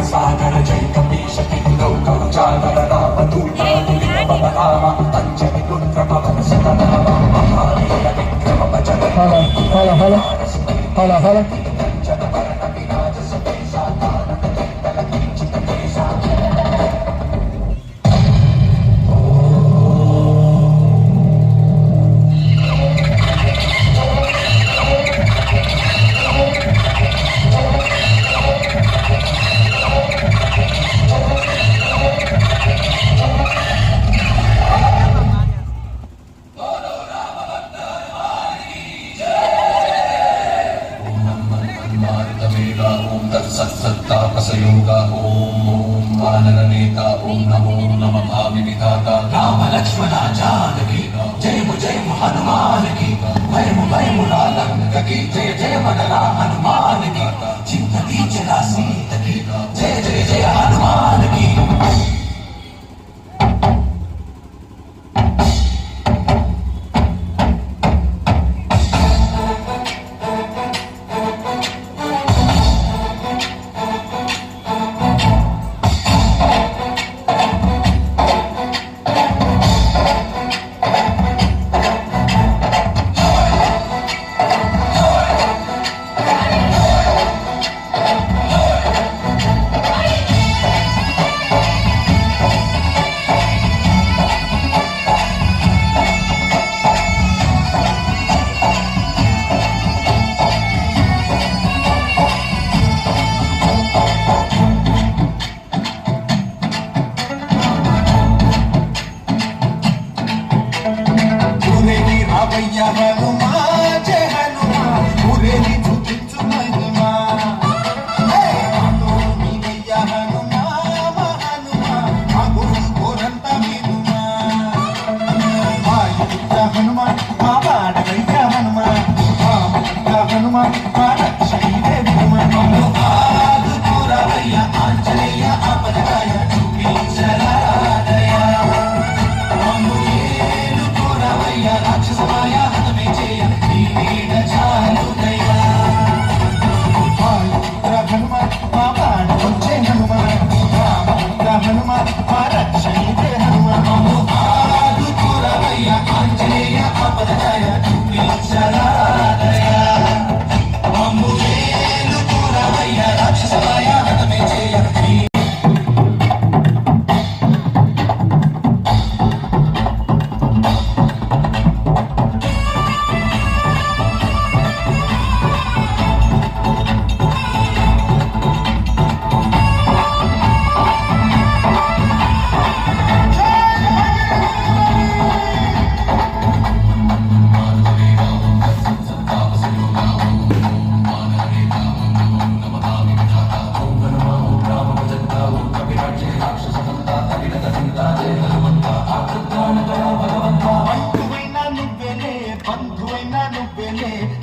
సాగర జై కపీశ లోక జాగర రామ దూతాని పవనామ పంచమి పుత్ర పవన సతనామ మహావీర విక్రమ భజన హల జనపరణ విరాజ సపేశా తారక కిందల కించిత కేశా सत्सत्तापसयोगा ओम वानरनेता ओम नमो नमः भावि विधाता राम लक्ष्मण जानकी जय हनुमान की भय मुरालंक की जय मनरा हनुमान की चिंतती चला सीत की जय हनुमान की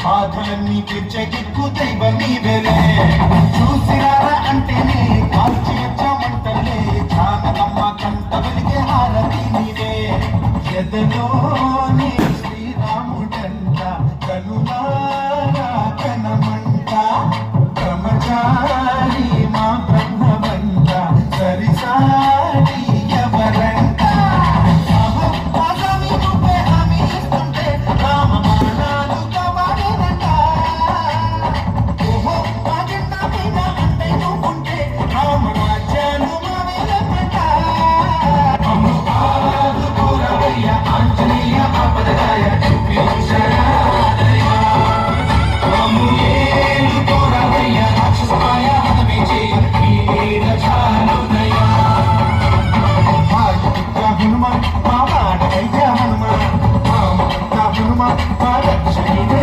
బాధలన్నీ తీర్చే దిక్కు దైవం నీవేలే చూసిరారా అంటేనే కాల్చి వచ్చామంటలే జానకమ్మ కంట వెలిగే హారతి నీవే ఎదలోని శ్రీరాముడంట కనులారా కనమంట బ్రహ్మచారి మా బ్రహ్మవంట సరిసారి ఎవరంట హనుమాన్